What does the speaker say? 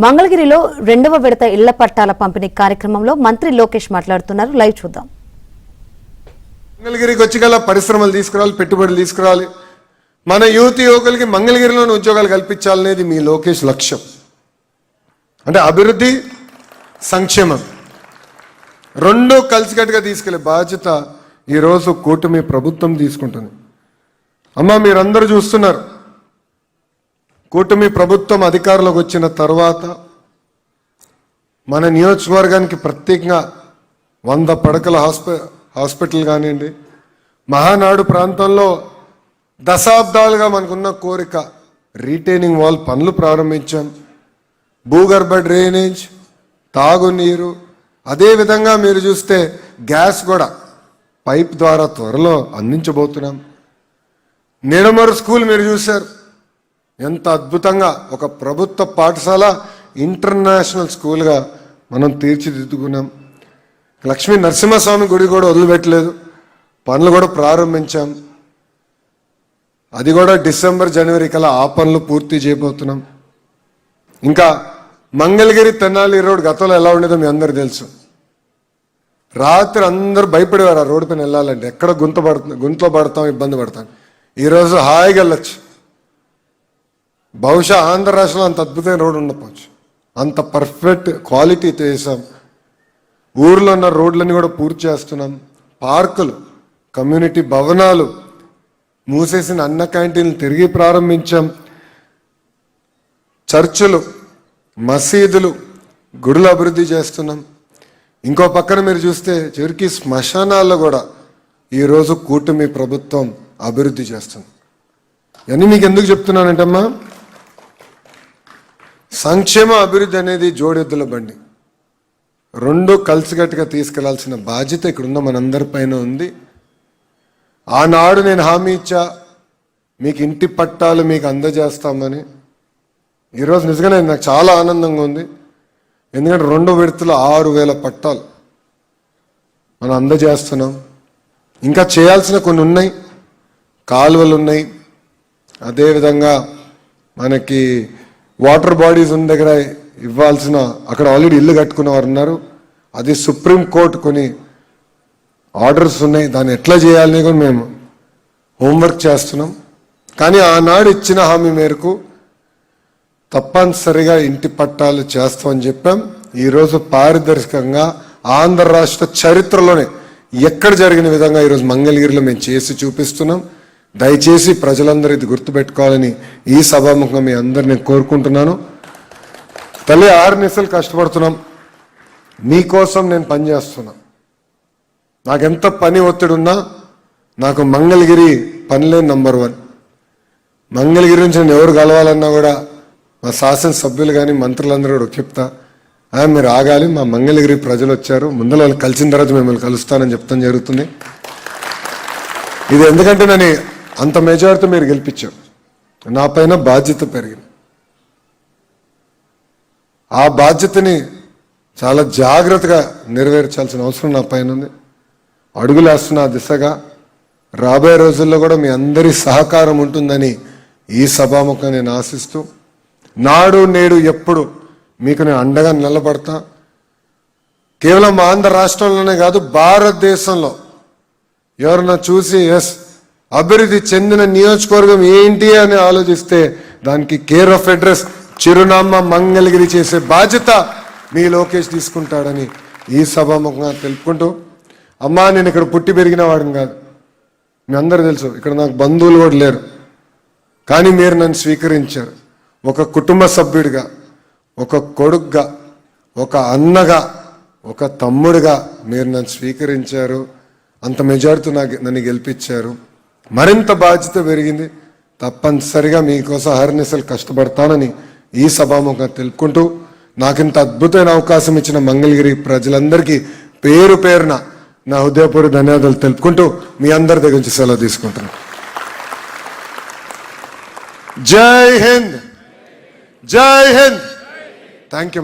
మంగళగిరిలో రెండవ విడత ఇళ్ల పట్టాల పంపిణీ కార్యక్రమంలో మంత్రి లోకేష్ మాట్లాడుతున్నారు. లైవ్ చూద్దాం. మంగళగిరికి వచ్చి గల పరిశ్రమలు తీసుకురావాలి, పెట్టుబడులు తీసుకురావాలి, మన యువకులకి మంగళగిరిలోని ఉద్యోగాలు కల్పించాలనేది మీ లోకేష్ లక్ష్యం. అంటే అభివృద్ధి, సంక్షేమం రెండూ కలిసికట్టుగా తీసుకెళ్లే బాధ్యత ఈరోజు కూటమి ప్రభుత్వం తీసుకుంటుంది. అమ్మ, మీరందరూ చూస్తున్నారు, కూటమి ప్రభుత్వం అధికారంలోకి వచ్చిన తర్వాత మన నియోజకవర్గానికి ప్రత్యేకంగా 100 పడకల హాస్పిటల్ కానివ్వండి, మహానాడు ప్రాంతంలో దశాబ్దాలుగా మనకున్న కోరిక రీటైనింగ్ వాల్ పనులు ప్రారంభించాం. భూగర్భ డ్రైనేజ్, తాగునీరు, అదేవిధంగా మీరు చూస్తే గ్యాస్ కూడా పైప్ ద్వారా త్వరలో అందించబోతున్నాం. నిడమరు స్కూల్ మీరు చూశారు, ఎంత అద్భుతంగా ఒక ప్రభుత్వ పాఠశాల ఇంటర్నేషనల్ స్కూల్గా మనం తీర్చిదిద్దుకున్నాం. లక్ష్మీ నరసింహస్వామి గుడి కూడా వదిలిపెట్టలేదు, పనులు కూడా ప్రారంభించాం. అది కూడా డిసెంబర్ జనవరి కల్లా ఆ పనులు పూర్తి చేయబోతున్నాం. ఇంకా మంగళగిరి తెనాలి రోడ్ గతంలో ఎలా ఉండేదో మీ అందరు తెలుసు. రాత్రి అందరూ భయపడేవారు ఆ రోడ్డు పైన వెళ్ళాలంటే, ఎక్కడ గుంతలో పడతాం, ఇబ్బంది పడతాం. ఈరోజు హాయిగా వెళ్ళొచ్చు. బహుశా ఆంధ్ర రాష్ట్రంలో అంత అద్భుతమైన రోడ్డు ఉండకపోవచ్చు, అంత పర్ఫెక్ట్ క్వాలిటీతో వేసాం. ఊర్లో ఉన్న రోడ్లన్నీ కూడా పూర్తి చేస్తున్నాం. పార్కులు, కమ్యూనిటీ భవనాలు, మూసేసిన అన్న క్యాంటీన్లు తిరిగి ప్రారంభించాం. చర్చిలు, మసీదులు, గుడులు అభివృద్ధి చేస్తున్నాం. ఇంకో పక్కన మీరు చూస్తే చివరికి శ్మశానాల్లో కూడా ఈరోజు కూటమి ప్రభుత్వం అభివృద్ధి చేస్తుంది. ఇవన్నీ మీకు ఎందుకు చెప్తున్నానంటమ్మా, సంక్షేమ అభివృద్ధి అనేది జోడెద్దుల బండి, రెండు కలిసికట్టుగా తీసుకెళ్లాల్సిన బాధ్యత ఇక్కడున్న మనందరిపైన ఉంది. ఆనాడు నేను హామీ ఇచ్చా, మీకు ఇంటి పట్టాలు మీకు అందజేస్తామని. ఈరోజు నిజంగానే నాకు చాలా ఆనందంగా ఉంది, ఎందుకంటే 2వ విడతలో 6,000 పట్టాలు మనం అందజేస్తున్నాం. ఇంకా చేయాల్సిన కొన్ని ఉన్నాయి, కాలువలు ఉన్నాయి, అదేవిధంగా మనకి వాటర్ బాడీస్ ఉన్న దగ్గర ఇవ్వాల్సిన, అక్కడ ఆల్రెడీ ఇల్లు కట్టుకున్న వారు ఉన్నారు, అది సుప్రీంకోర్టు కొన్ని ఆర్డర్స్ ఉన్నాయి, దాన్ని ఎట్లా చేయాలని కూడా మేము హోంవర్క్ చేస్తున్నాం. కానీ ఆనాడు ఇచ్చిన హామీ మేరకు తప్పనిసరిగా ఇంటి పట్టాలు చేస్తామని చెప్పాం. ఈరోజు పారదర్శకంగా ఆంధ్ర రాష్ట్ర చరిత్రలోనే ఎక్కడ జరిగిన విధంగా ఈరోజు మంగళగిరిలో మేము చేసి చూపిస్తున్నాం. దయచేసి ప్రజలందరూ ఇది గుర్తుపెట్టుకోవాలని ఈ సభాముఖంగా మీ అందరినీ కోరుకుంటున్నాను. తల్లి, 6 నిమిషాలు కష్టపడుతున్నాం, మీకోసం నేను పనిచేస్తున్నా. నాకెంత పని ఒత్తిడి ఉన్నా నాకు మంగళగిరి పనిలే నంబర్ 1. మంగళగిరి నుంచి నేను ఎవరు కలవాలన్నా కూడా మా శాసనసభ్యులు కానీ మంత్రులందరూ కూడా చెప్తా, మీరు ఆగాలి, మా మంగళగిరి ప్రజలు వచ్చారు, ముందర వాళ్ళు కలిసిన తర్వాత మిమ్మల్ని కలుస్తానని చెప్తాం జరుగుతుంది. ఇది ఎందుకంటే నేను అంత మెజారిటీ మీరు గెలిపించారు, నా పైన బాధ్యత పెరిగింది. ఆ బాధ్యతని చాలా జాగ్రత్తగా నెరవేర్చాల్సిన అవసరం నా పైన ఉంది. అడుగులేస్తున్న ఆ దిశగా రాబోయే రోజుల్లో కూడా మీ అందరి సహకారం ఉంటుందని ఈ సభాముఖంగా నేను ఆశిస్తూ, నాడు నేడు ఎప్పుడు మీకు నేను అండగా నిలబడతా. కేవలం ఆంధ్ర రాష్ట్రంలోనే కాదు, భారతదేశంలో ఎవరన్నా చూసి ఎస్ అభివృద్ధి చెందిన నియోజకవర్గం ఏంటి అని ఆలోచిస్తే దానికి కేర్ ఆఫ్ అడ్రస్, చిరునామా మంగళగిరి చేసే బాధ్యత మీ లోకేష్ తీసుకుంటాడని ఈ సభాముఖంగా తెలుపుకుంటూ, అమ్మా, నేను ఇక్కడ పుట్టి పెరిగిన వాడిని కాదు, మీ అందరూ తెలుసు, ఇక్కడ నాకు బంధువులు కూడా లేరు, కానీ మీరు నన్ను స్వీకరించారు. ఒక కుటుంబ సభ్యుడిగా, ఒక కొడుకుగా, ఒక అన్నగా, ఒక తమ్ముడిగా మీరు నన్ను స్వీకరించారు. అంత మెజారిటీ నన్ను గెలిపించారు. మరింత బాధ్యత పెరిగింది. తప్పనిసరిగా మీకోసం అహర్నిశలు కష్టపడతానని ఈ సభాముఖంగా తెలుపుకుంటూ, నాకింత అద్భుతమైన అవకాశం ఇచ్చిన మంగళగిరి ప్రజలందరికీ పేరు పేరున నా హృదయపూర్వక ధన్యవాదాలు తెలుపుకుంటూ మీ అందరి దగ్గర నుంచి సెలవు తీసుకుంటున్నాను. జై హింద్, జై హింద్. Thank you.